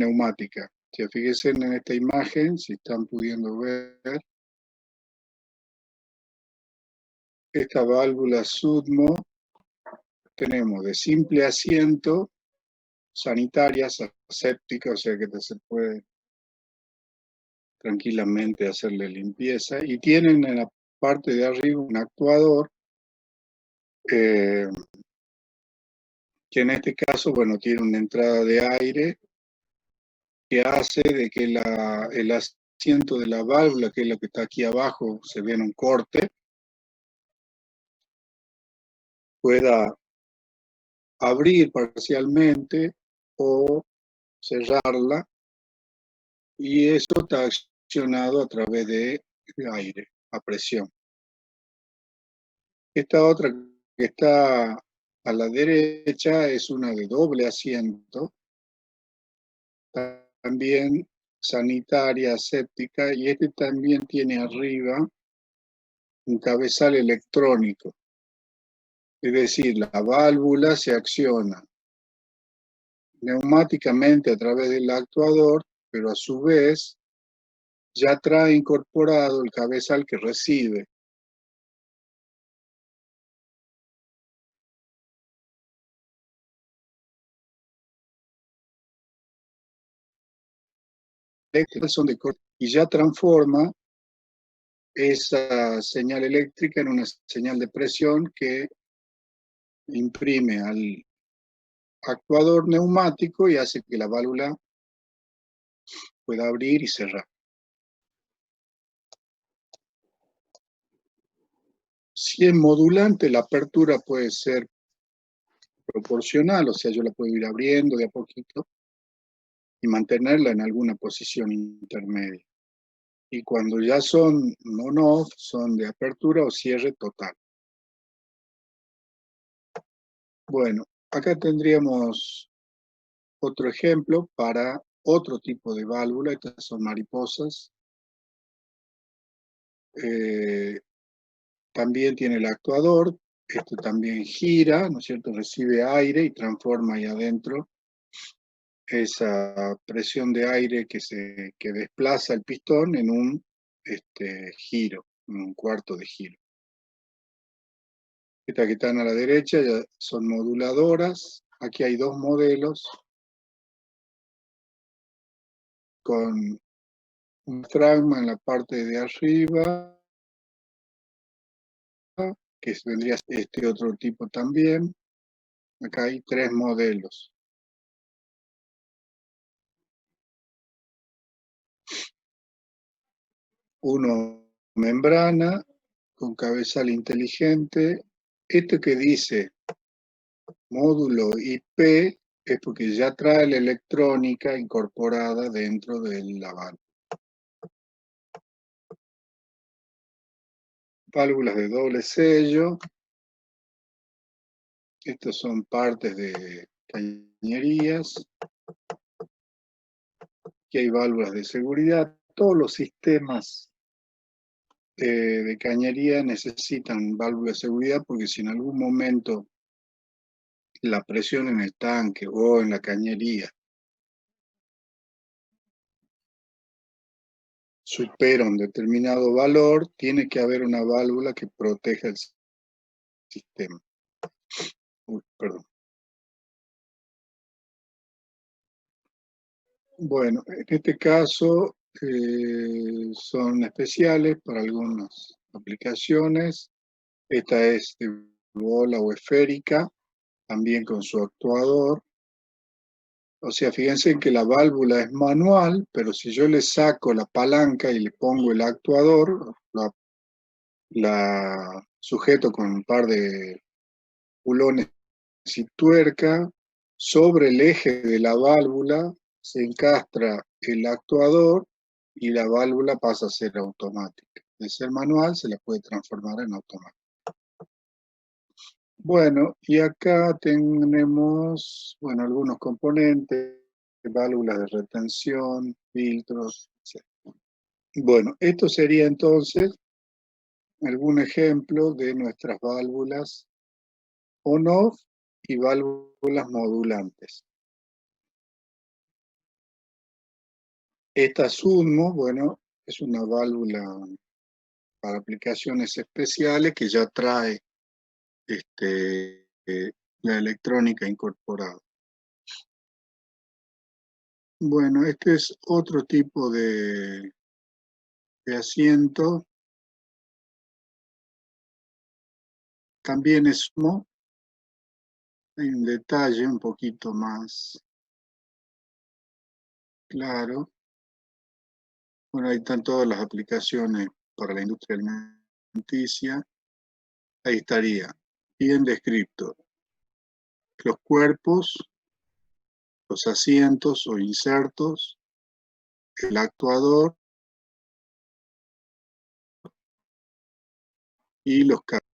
neumática. Si fíjense en esta imagen, si están pudiendo ver, esta válvula SUDMO tenemos de simple asiento, sanitarias, aséptica, o sea que se puede tranquilamente hacerle limpieza, y tienen en la parte de arriba un actuador, que en este caso, bueno, tiene una entrada de aire que hace de que el asiento de la válvula, que es lo que está aquí abajo, se ve en un corte, pueda abrir parcialmente o cerrarla, y eso está accionado a través de aire, a presión. Esta otra que está a la derecha es una de doble asiento, también sanitaria, aséptica, y este también tiene arriba un cabezal electrónico. Es decir, la válvula se acciona neumáticamente a través del actuador, pero a su vez ya trae incorporado el cabezal que recibe. Son de corte y ya transforma esa señal eléctrica en una señal de presión que imprime al actuador neumático y hace que la válvula pueda abrir y cerrar. Si es modulante, la apertura puede ser proporcional, o sea, yo la puedo ir abriendo de a poquito y mantenerla en alguna posición intermedia. Y cuando ya son on-off, son de apertura o cierre total. Bueno, acá tendríamos otro ejemplo para otro tipo de válvula. Estas son mariposas. También tiene el actuador. Esto también gira, ¿no es cierto? Recibe aire y transforma ahí adentro esa presión de aire que desplaza el pistón en un giro, en un cuarto de giro. Estas que están a la derecha ya son moduladoras. Aquí hay dos modelos con un fragma en la parte de arriba, que vendría este otro tipo también. Acá hay tres modelos. Uno membrana con cabezal inteligente. Este que dice módulo IP es porque ya trae la electrónica incorporada dentro de la válvula. Válvulas de doble sello. Estos son partes de cañerías. Aquí hay válvulas de seguridad. Todos los sistemas de cañería necesitan válvulas de seguridad porque si en algún momento la presión en el tanque o en la cañería supera un determinado valor, tiene que haber una válvula que proteja el sistema. Perdón. Bueno, en este caso son especiales para algunas aplicaciones. Esta es de bola o esférica, también con su actuador. O sea, fíjense que la válvula es manual, pero si yo le saco la palanca y le pongo el actuador, la sujeto con un par de bulones y tuerca, sobre el eje de la válvula se encastra el actuador y la válvula pasa a ser automática. De ser manual se la puede transformar en automática. Bueno, y acá tenemos, bueno, algunos componentes, válvulas de retención, filtros, etc. Bueno, esto sería entonces algún ejemplo de nuestras válvulas on-off y válvulas modulantes. Esta SUDMO, bueno, es una válvula para aplicaciones especiales que ya trae la electrónica incorporada. Bueno, este es otro tipo de asiento. También es SUDMO. Hay un detalle un poquito más claro. Bueno, ahí están todas las aplicaciones para la industria alimenticia. Ahí estaría bien descrito los cuerpos, los asientos o insertos, el actuador y los cables.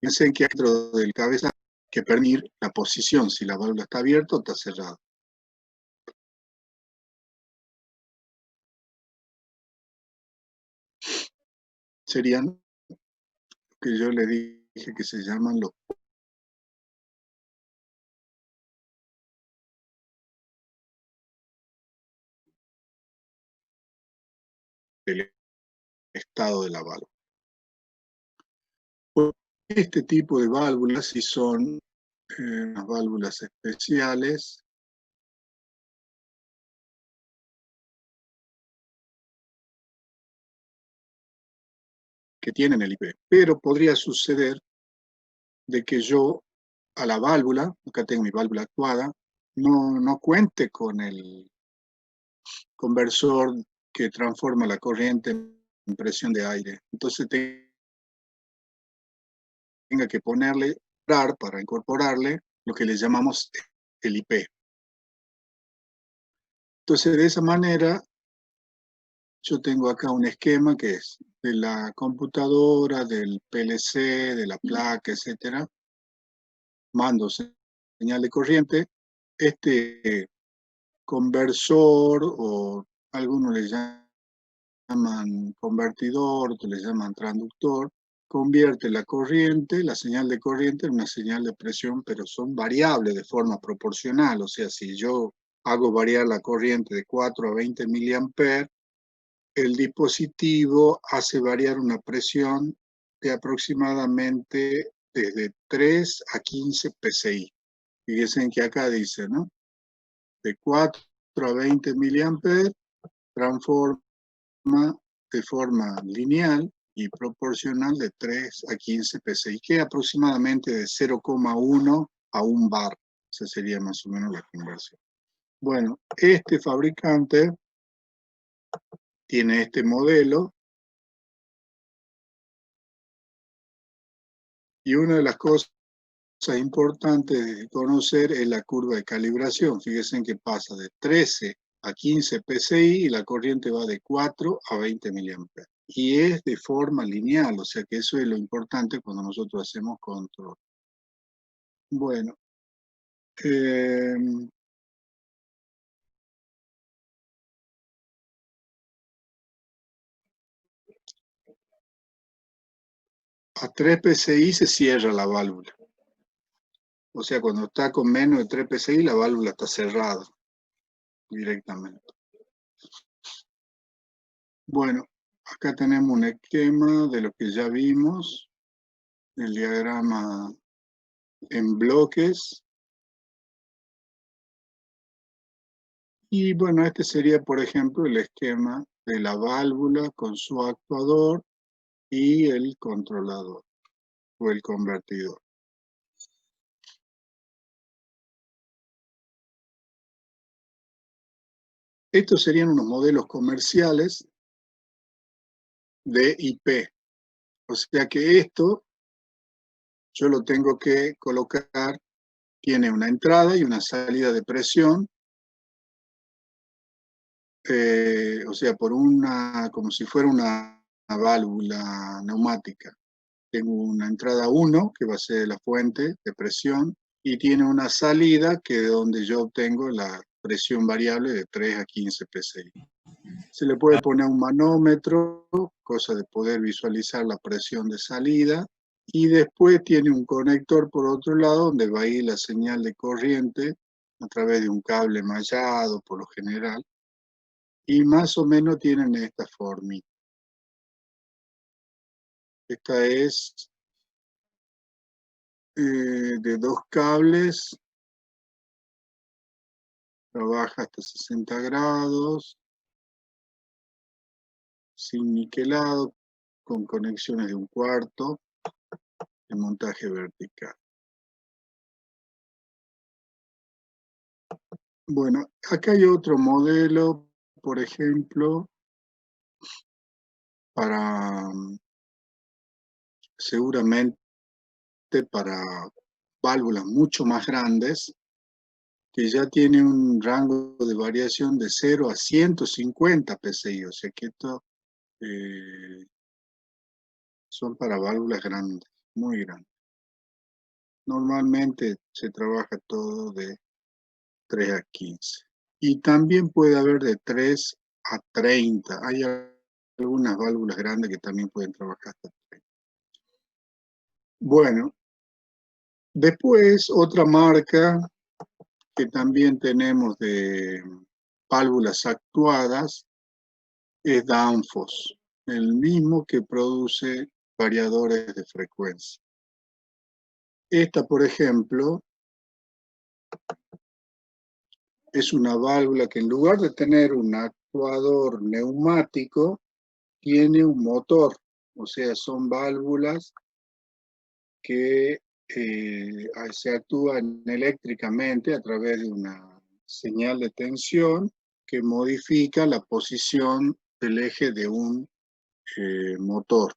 Piensen que dentro del cabeza que permite la posición, si la válvula está abierta o está cerrada. Serían que yo le dije que se llaman los del estado de la válvula. Este tipo de válvulas, si son unas válvulas especiales, que tienen el IP, pero podría suceder de que yo a la válvula, acá tengo mi válvula actuada, no cuente con el conversor que transforma la corriente en presión de aire. Entonces tenga que ponerle para incorporarle lo que le llamamos el IP. Entonces, de esa manera, yo tengo acá un esquema que es de la computadora, del PLC, de la placa, etcétera. Mando señal de corriente. Este conversor, o algunos le llaman convertidor, otros le llaman transductor, convierte la corriente, la señal de corriente, en una señal de presión, pero son variables de forma proporcional. O sea, si yo hago variar la corriente de 4 a 20 miliamperes, el dispositivo hace variar una presión de aproximadamente desde 3 a 15 psi. Fíjense que acá dice, ¿no? De 4 a 20 miliamperes transforma de forma lineal y proporcional de 3 a 15 psi, que es aproximadamente de 0,1 a 1 bar. Esa sería más o menos la conversión. Bueno, este fabricante tiene este modelo, y una de las cosas importantes de conocer es la curva de calibración. Fíjense que pasa de 13 a 15 psi y la corriente va de 4 a 20 miliamperes. Y es de forma lineal, o sea que eso es lo importante cuando nosotros hacemos control. Bueno, a 3 psi se cierra la válvula. O sea, cuando está con menos de 3 psi, la válvula está cerrada directamente. Bueno, acá tenemos un esquema de lo que ya vimos, el diagrama en bloques. Y bueno, este sería, por ejemplo, el esquema de la válvula con su actuador y el controlador o el convertidor. Estos serían unos modelos comerciales de IP. O sea que esto yo lo tengo que colocar, tiene una entrada y una salida de presión, o sea, por como si fuera una válvula neumática. Tengo una entrada 1, que va a ser la fuente de presión, y tiene una salida que es donde yo obtengo la presión variable de 3 a 15 psi. Se le puede poner un manómetro, cosa de poder visualizar la presión de salida, Y después tiene un conector por otro lado donde va a ir la señal de corriente a través de un cable mallado por lo general. Y más o menos tienen esta forma. Esta es de 2 cables, trabaja hasta 60 grados, sin niquelado, con conexiones de 1/4 de montaje vertical. Bueno, acá hay otro modelo, por ejemplo, para seguramente para válvulas mucho más grandes, que ya tiene un rango de variación de 0 a 150 PSI, o sea que esto son para válvulas grandes, muy grandes. Normalmente se trabaja todo de 3 a 15. Y también puede haber de 3 a 30. Hay algunas válvulas grandes que también pueden trabajar hasta 30. Bueno, después otra marca que también tenemos de válvulas actuadas es Danfoss, el mismo que produce variadores de frecuencia. Esta, por ejemplo, es una válvula que en lugar de tener un actuador neumático, tiene un motor. O sea, son válvulas que se actúan eléctricamente a través de una señal de tensión que modifica la posición del eje de un motor.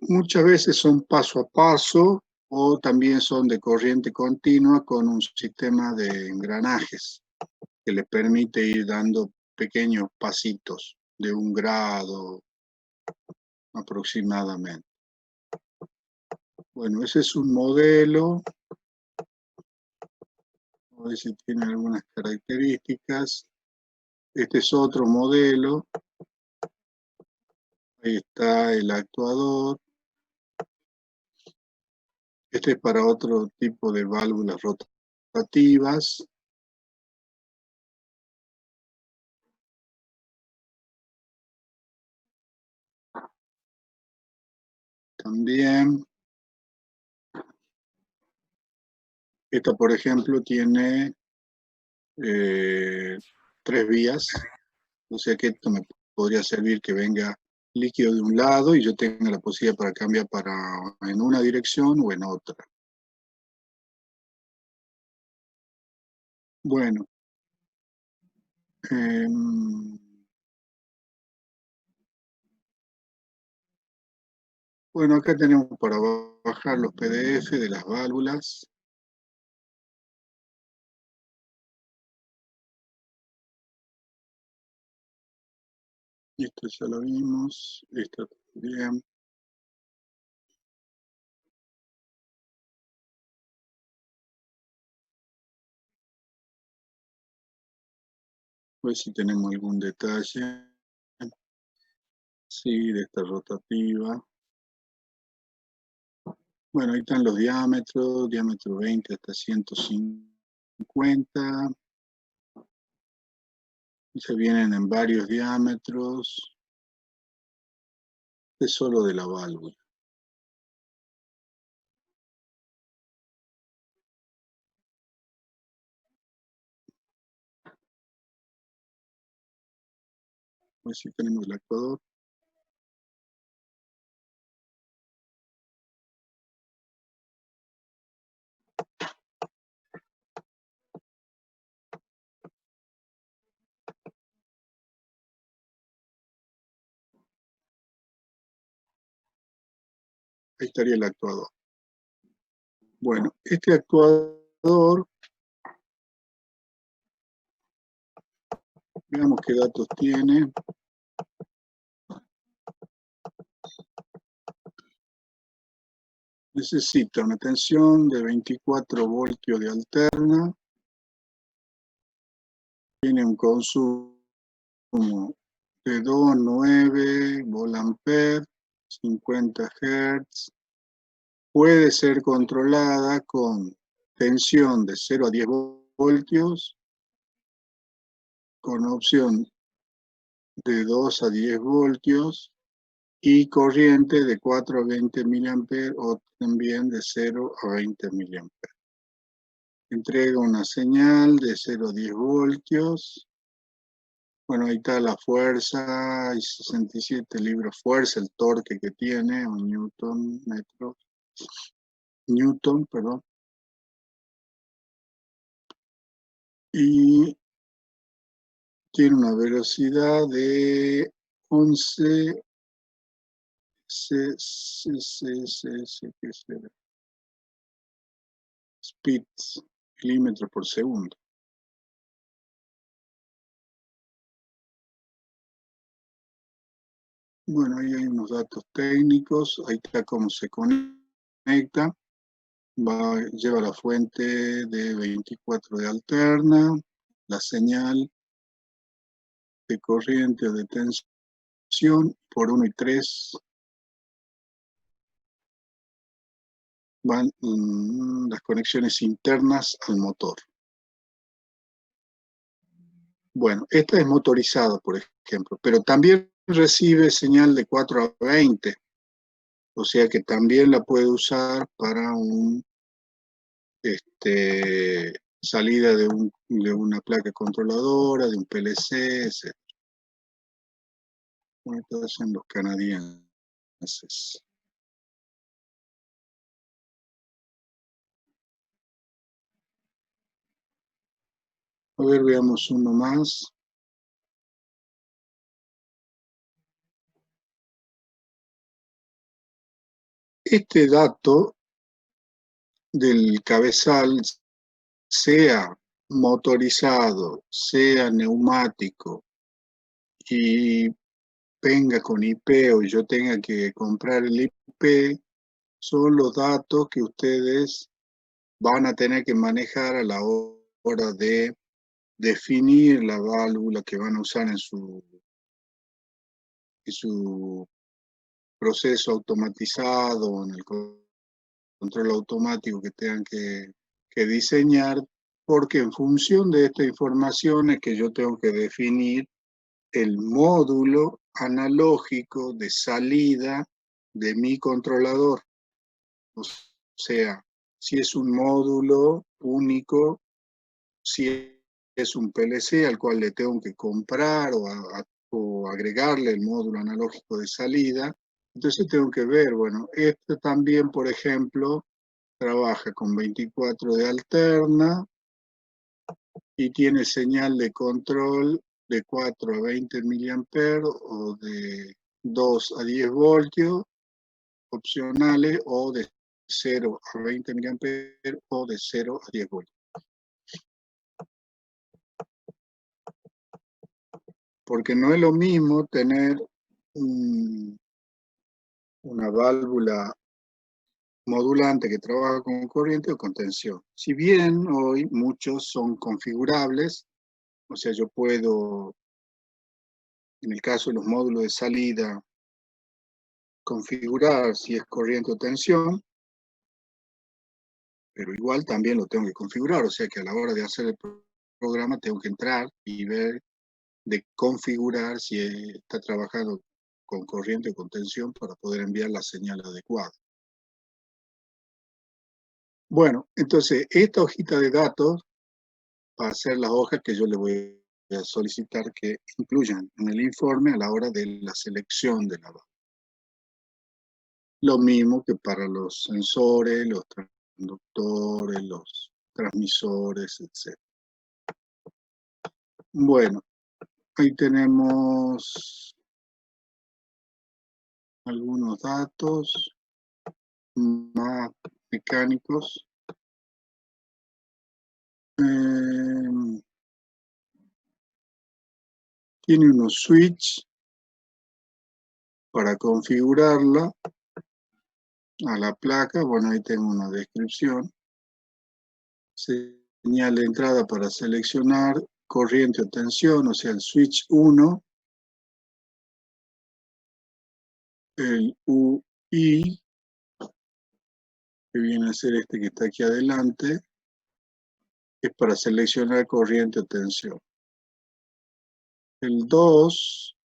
Muchas veces son paso a paso o también son de corriente continua con un sistema de engranajes que les permite ir dando pequeños pasitos de 1 grado aproximadamente. Bueno, ese es un modelo. A ver si tiene algunas características. Este es otro modelo. Ahí está el actuador. Este es para otro tipo de válvulas rotativas. También. Esta, por ejemplo, tiene 3 vías. O sea que esto me podría servir que venga líquido de un lado y yo tenga la posibilidad para cambiar en una dirección o en otra. Bueno, bueno, acá tenemos para bajar los PDF de las válvulas. Esto ya lo vimos, esto también. Pues si tenemos algún detalle. Sí, de esta rotativa. Bueno, ahí están los diámetros, diámetro 20 hasta 150. Se vienen en varios diámetros. Es solo de la válvula. Pues si tenemos el actuador. Ahí estaría el actuador. Bueno, este actuador, veamos qué datos tiene. Necesita una tensión de 24 voltios de alterna. Tiene un consumo de 2,9 volt-ampere 50 Hz. Puede ser controlada con tensión de 0 a 10 voltios, con opción de 2 a 10 voltios y corriente de 4 a 20 mA o también de 0 a 20 mA. Entrega una señal de 0 a 10 voltios. Bueno, ahí está la fuerza, y 67 libras fuerza, el torque que tiene, o Newton, perdón. Y tiene una velocidad de 11 speeds, milímetros por segundo. Bueno, ahí hay unos datos técnicos, ahí está cómo se conecta. Lleva la fuente de 24 de alterna, la señal de corriente o de tensión por 1 y 3 van las conexiones internas al motor. Bueno, esta es motorizada, por ejemplo, pero también recibe señal de 4 a 20, o sea que también la puede usar para un salida de una placa controladora, de un PLC, etc. Bueno, esto hacen los canadienses. A ver, veamos uno más. Este dato del cabezal, sea motorizado, sea neumático, y venga con IP o yo tenga que comprar el IP, son los datos que ustedes van a tener que manejar a la hora de definir la válvula que van a usar en su proceso automatizado, en el control automático que tengan que diseñar, porque en función de esta información es que yo tengo que definir el módulo analógico de salida de mi controlador. O sea, si es un módulo único, si es un PLC al cual le tengo que comprar o agregarle el módulo analógico de salida. Entonces tengo que ver, bueno, este también, por ejemplo, trabaja con 24 de alterna y tiene señal de control de 4 a 20 mA o de 2 a 10 voltios opcionales o de 0 a 20 mA o de 0 a 10 voltios. Porque no es lo mismo tener una válvula modulante que trabaja con corriente o con tensión. Si bien hoy muchos son configurables, o sea, yo puedo, en el caso de los módulos de salida, configurar si es corriente o tensión, pero igual también lo tengo que configurar, o sea que a la hora de hacer el programa tengo que entrar y ver de configurar si está trabajando con corriente o con tensión para poder enviar la señal adecuada. Bueno, entonces esta hojita de datos va a ser las hojas que yo le voy a solicitar que incluyan en el informe a la hora de la selección de la válvula. Lo mismo que para los sensores, los transductores, los transmisores, etc. Bueno, ahí tenemos algunos datos más mecánicos. Tiene unos switch para configurarla a la placa. Bueno, ahí tengo una descripción. Señal de entrada para seleccionar corriente o tensión, o sea, el switch 1 el UI, que viene a ser este que está aquí adelante, es para seleccionar corriente o tensión. El 2,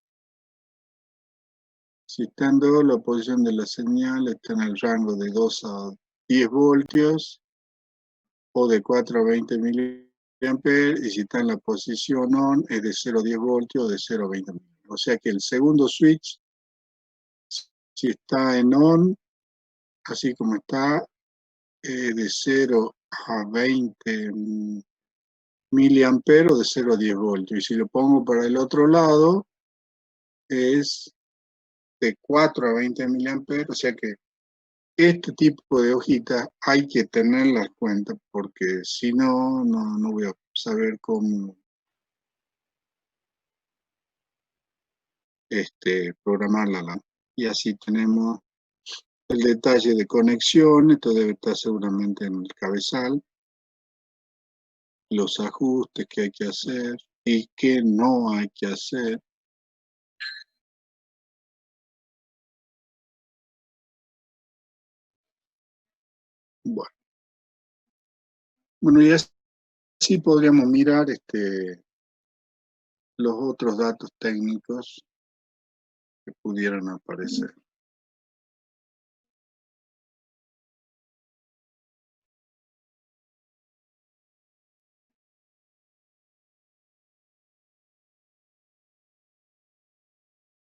si está en 2, la posición de la señal está en el rango de 2 a 10 voltios o de 4 a 20 miliamperes, y si está en la posición on es de 0 a 10 voltios o de 0 a 20 miliamperes. O sea que el segundo switch, si está en on, así como está, de 0 a 20 miliamperes o de 0 a 10 voltios. Y si lo pongo para el otro lado, es de 4 a 20 miliamperes, o sea que este tipo de hojitas hay que tenerlas en cuenta, porque si no, no voy a saber cómo programarla. Y así tenemos el detalle de conexión, esto debe estar seguramente en el cabezal, los ajustes que hay que hacer y que no hay que hacer. Bueno, y así podríamos mirar los otros datos técnicos que pudieran aparecer.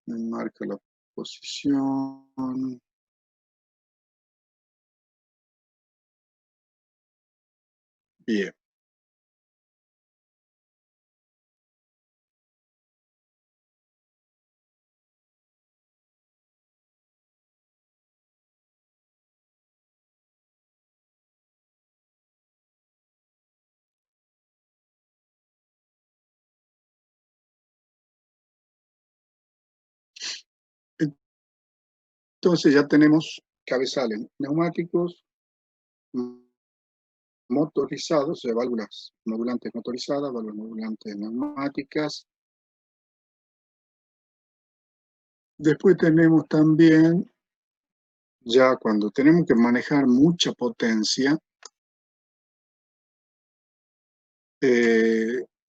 Me marca la posición. Bien. Entonces ya tenemos cabezales neumáticos, motorizados, o sea, válvulas modulantes motorizadas, válvulas modulantes neumáticas. Después tenemos también, ya cuando tenemos que manejar mucha potencia,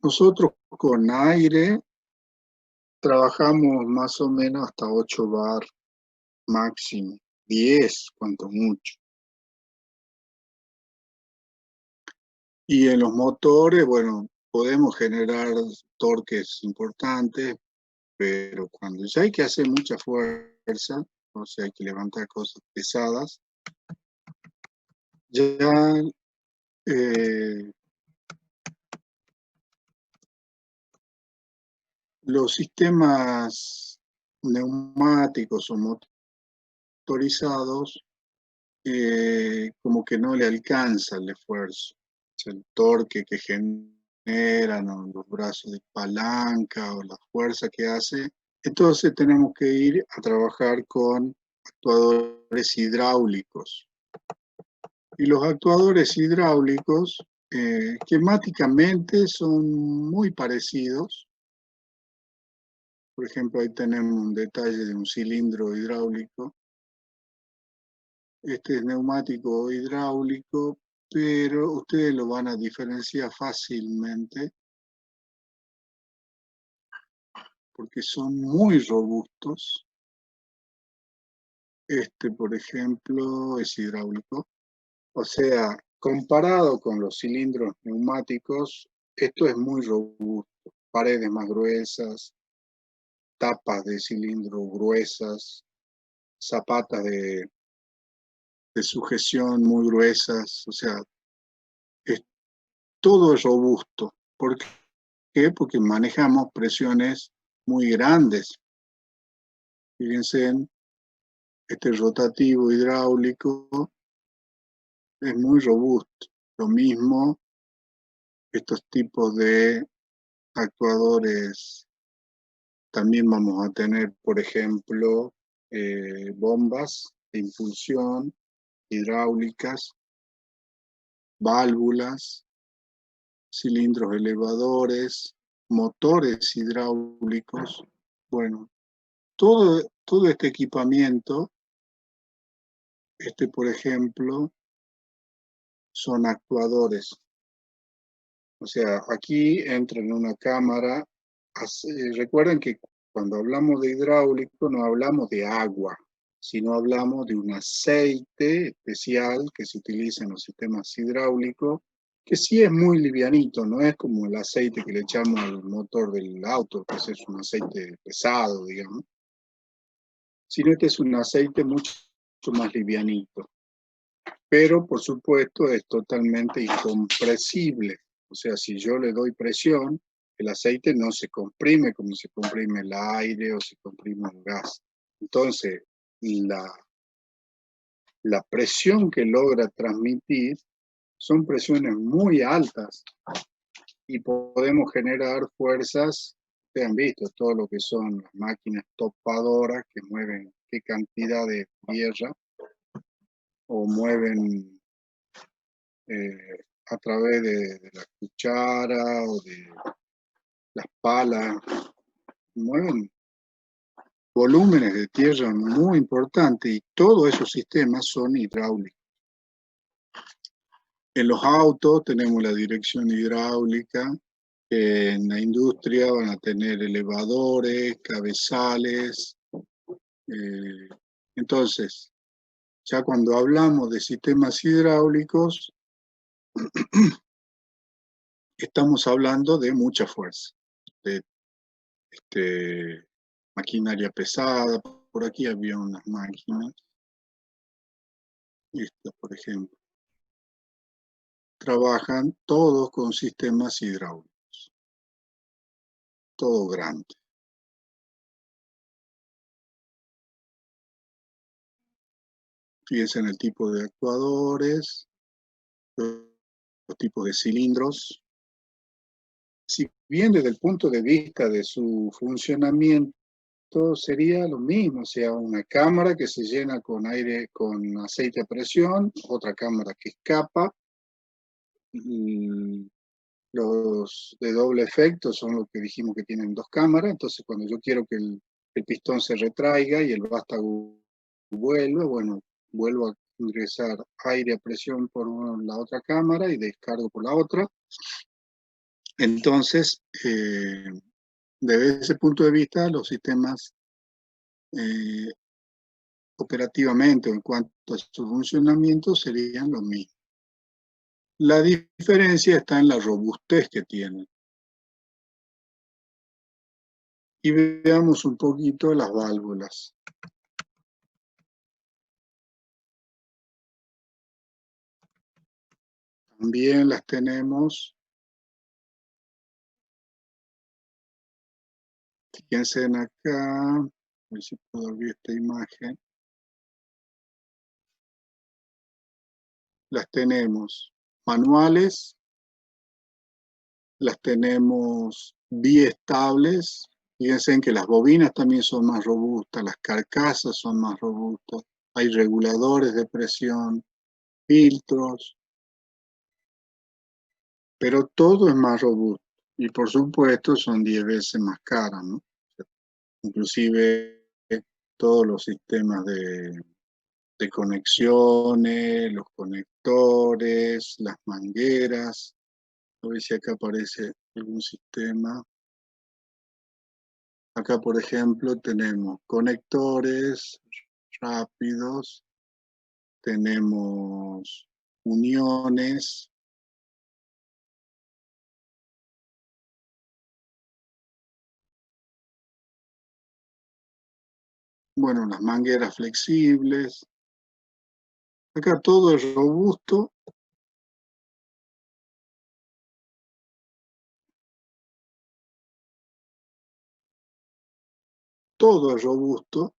nosotros con aire trabajamos más o menos hasta 8 bar máximo, 10 cuanto mucho. Y en los motores, bueno, podemos generar torques importantes, pero cuando ya hay que hacer mucha fuerza, o sea, hay que levantar cosas pesadas, ya los sistemas neumáticos o motorizados como que no le alcanza el esfuerzo, el torque que generan o los brazos de palanca o la fuerza que hace. Entonces tenemos que ir a trabajar con actuadores hidráulicos. Y los actuadores hidráulicos, esquemáticamente son muy parecidos. Por ejemplo, ahí tenemos un detalle de un cilindro hidráulico. Este es neumático hidráulico, pero ustedes lo van a diferenciar fácilmente porque son muy robustos. Este, por ejemplo, es hidráulico. O sea, comparado con los cilindros neumáticos, esto es muy robusto. Paredes más gruesas, tapas de cilindro gruesas, zapatas de sujeción muy gruesas, o sea, es, todo es robusto. ¿Por qué? Porque manejamos presiones muy grandes. Fíjense, este rotativo hidráulico es muy robusto. Lo mismo, estos tipos de actuadores, también vamos a tener, por ejemplo, bombas de impulsión hidráulicas, válvulas, cilindros elevadores, motores hidráulicos. Bueno, todo este equipamiento, por ejemplo, son actuadores. O sea, aquí entra en una cámara. Recuerden que cuando hablamos de hidráulico no hablamos de agua, sino hablamos de un aceite especial que se utiliza en los sistemas hidráulicos, que sí es muy livianito, no es como el aceite que le echamos al motor del auto, que ese es un aceite pesado, digamos, sino este es un aceite mucho más livianito. Pero, por supuesto, es totalmente incompresible. O sea, si yo le doy presión, el aceite no se comprime como se comprime el aire o se comprime el gas. Entonces, la presión que logra transmitir son presiones muy altas y podemos generar fuerzas. Ustedes han visto todo lo que son las máquinas topadoras que mueven qué cantidad de tierra o mueven a través de la cuchara o de las palas, mueven volúmenes de tierra muy importantes y todos esos sistemas son hidráulicos. En los autos tenemos la dirección hidráulica, en la industria van a tener elevadores, cabezales. Entonces, ya cuando hablamos de sistemas hidráulicos, estamos hablando de mucha fuerza, de maquinaria pesada. Por aquí había unas máquinas, estas por ejemplo, trabajan todos con sistemas hidráulicos, todo grande. Fíjense en el tipo de actuadores, los tipos de cilindros. Si bien desde el punto de vista de su funcionamiento sería lo mismo, o sea, una cámara que se llena con aire, con aceite a presión, otra cámara que escapa. Los de doble efecto son los que dijimos que tienen dos cámaras, entonces cuando yo quiero que el pistón se retraiga y el vástago vuelva, bueno, vuelvo a ingresar aire a presión por la otra cámara y descargo por la otra. Entonces, desde ese punto de vista, los sistemas operativamente o en cuanto a su funcionamiento serían lo mismo. La diferencia está en la robustez que tienen. Y veamos un poquito las válvulas. También las tenemos. Fíjense en acá, a ver si puedo abrir esta imagen. Las tenemos manuales, las tenemos biestables. Fíjense en que las bobinas también son más robustas, las carcasas son más robustas, hay reguladores de presión, filtros, pero todo es más robusto. Y por supuesto son 10 veces más caras, ¿no? Inclusive todos los sistemas de conexiones, los conectores, las mangueras. A ver si acá aparece algún sistema. Acá, por ejemplo, tenemos conectores rápidos, tenemos uniones, bueno, las mangueras flexibles. Acá todo es robusto. Todo es robusto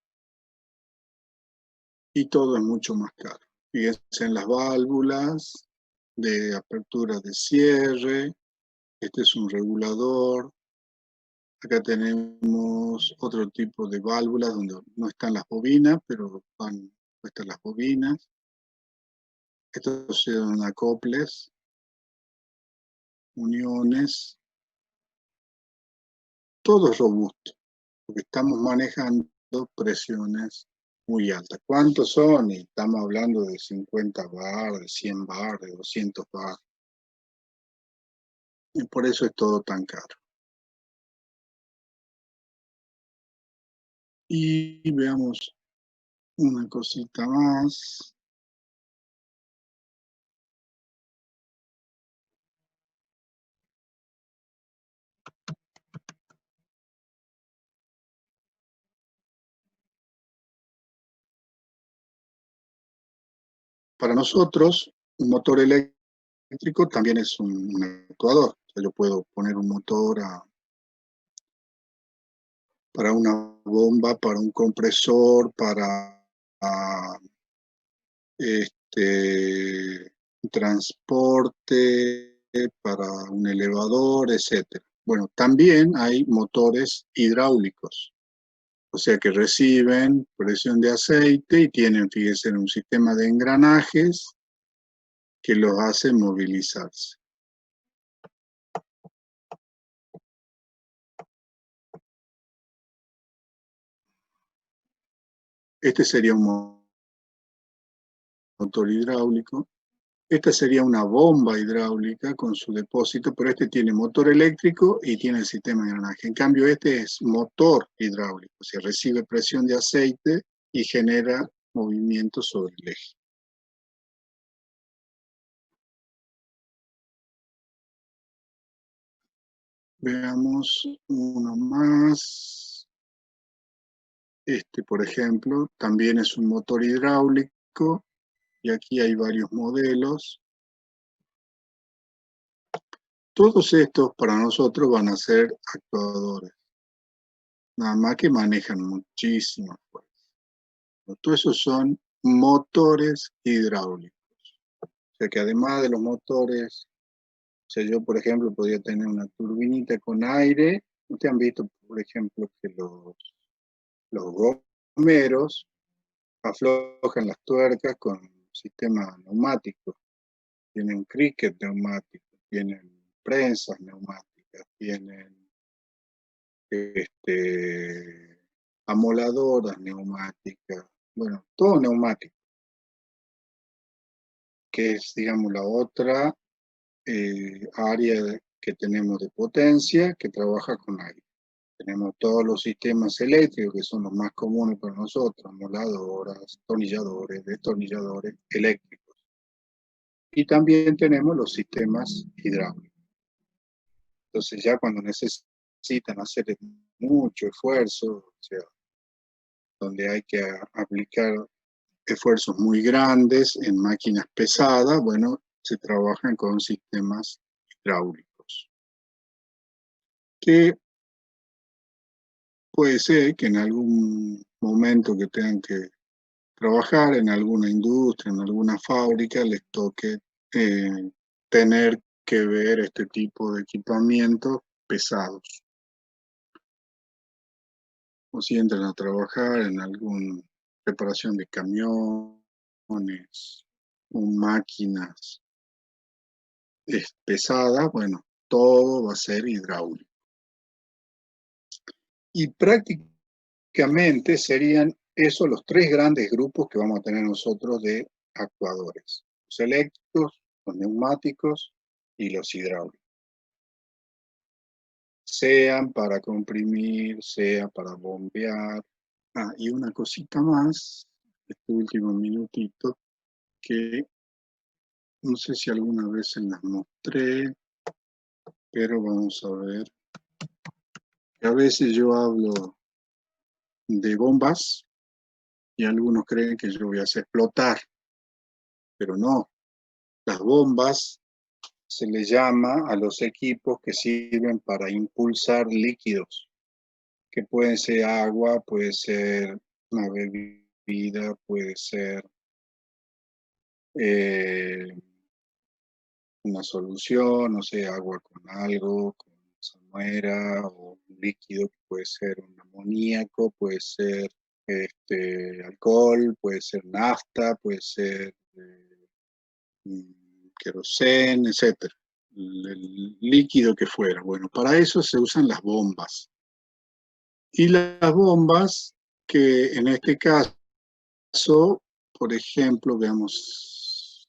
y todo es mucho más caro. Fíjense en las válvulas de apertura de cierre. Este es un regulador. Acá tenemos otro tipo de válvulas donde no están las bobinas, pero van puestas las bobinas. Estos son acoples, uniones. Todo es robusto, porque estamos manejando presiones muy altas. ¿Cuántos son? Y estamos hablando de 50 bar, de 100 bar, de 200 bar. Y por eso es todo tan caro. Y veamos una cosita más. Para nosotros, un motor eléctrico también es un actuador. O sea, yo puedo poner un motor para una bomba, para un compresor, para transporte, para un elevador, etc. Bueno, también hay motores hidráulicos, o sea que reciben presión de aceite y tienen, fíjense, un sistema de engranajes que los hace movilizarse. Este sería un motor hidráulico. Esta sería una bomba hidráulica con su depósito, pero este tiene motor eléctrico y tiene el sistema de engranaje. En cambio, este es motor hidráulico, o sea, recibe presión de aceite y genera movimiento sobre el eje. Veamos uno más. Este, por ejemplo, también es un motor hidráulico y aquí hay varios modelos. Todos estos para nosotros van a ser actuadores, nada más que manejan muchísima fuerza. Todos esos son motores hidráulicos. O sea que además de los motores, o sea, yo por ejemplo podría tener una turbinita con aire. Ustedes han visto, por ejemplo, que los gomeros aflojan las tuercas con sistemas neumáticos. Tienen cricket neumáticos, tienen prensas neumáticas, tienen amoladoras neumáticas, bueno, todo neumático, que es, digamos, la otra área que tenemos de potencia que trabaja con aire. Tenemos todos los sistemas eléctricos que son los más comunes para nosotros, amoladoras, tornilladores, destornilladores eléctricos. Y también tenemos los sistemas hidráulicos. Entonces ya cuando necesitan hacer mucho esfuerzo, o sea, donde hay que aplicar esfuerzos muy grandes en máquinas pesadas, bueno, se trabajan con sistemas hidráulicos. Que puede ser que en algún momento que tengan que trabajar en alguna industria, en alguna fábrica, les toque tener que ver este tipo de equipamientos pesados. O si entran a trabajar en alguna reparación de camiones, máquinas pesadas, bueno, todo va a ser hidráulico. Y prácticamente serían esos los tres grandes grupos que vamos a tener nosotros de actuadores: los eléctricos, los neumáticos y los hidráulicos. Sean para comprimir, sea para bombear. Y una cosita más, este último minutito, que no sé si alguna vez se las mostré, pero vamos a ver. A veces yo hablo de bombas y algunos creen que yo voy a hacer explotar, pero no. Las bombas se les llama a los equipos que sirven para impulsar líquidos, que pueden ser agua, puede ser una bebida, puede ser una solución, no sé, agua con algo, con salmuera, o un líquido que puede ser un amoníaco, puede ser alcohol, puede ser nafta, puede ser queroseno, etc. El líquido que fuera. Bueno, para eso se usan las bombas. Y las bombas que en este caso, por ejemplo, veamos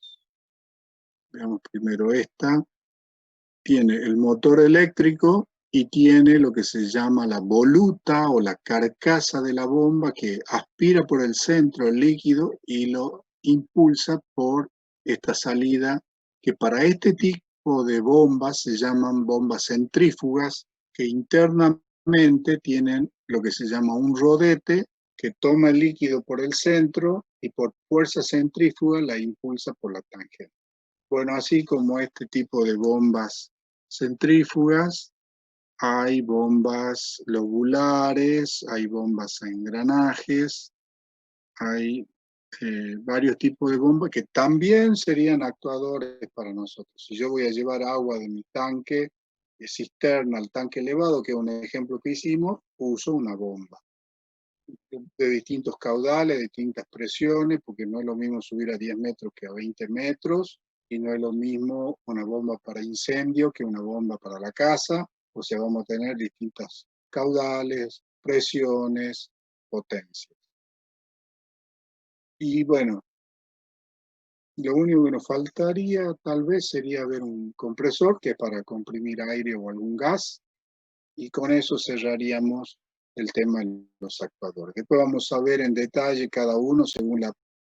primero esta, tiene el motor eléctrico y tiene lo que se llama la voluta o la carcasa de la bomba que aspira por el centro el líquido y lo impulsa por esta salida, que para este tipo de bombas se llaman bombas centrífugas, que internamente tienen lo que se llama un rodete que toma el líquido por el centro y por fuerza centrífuga la impulsa por la tangente. Bueno, así como este tipo de bombas centrífugas, hay bombas lobulares, hay bombas a engranajes, hay varios tipos de bombas que también serían actuadores para nosotros. Si yo voy a llevar agua de mi tanque de cisterna al tanque elevado, que es un ejemplo que hicimos, uso una bomba de distintos caudales, de distintas presiones, porque no es lo mismo subir a 10 metros que a 20 metros, y no es lo mismo una bomba para incendio que una bomba para la casa, o sea, vamos a tener distintas caudales, presiones, potencias. Y bueno, lo único que nos faltaría tal vez sería ver un compresor, que es para comprimir aire o algún gas, y con eso cerraríamos el tema de los actuadores. Después vamos a ver en detalle cada uno según la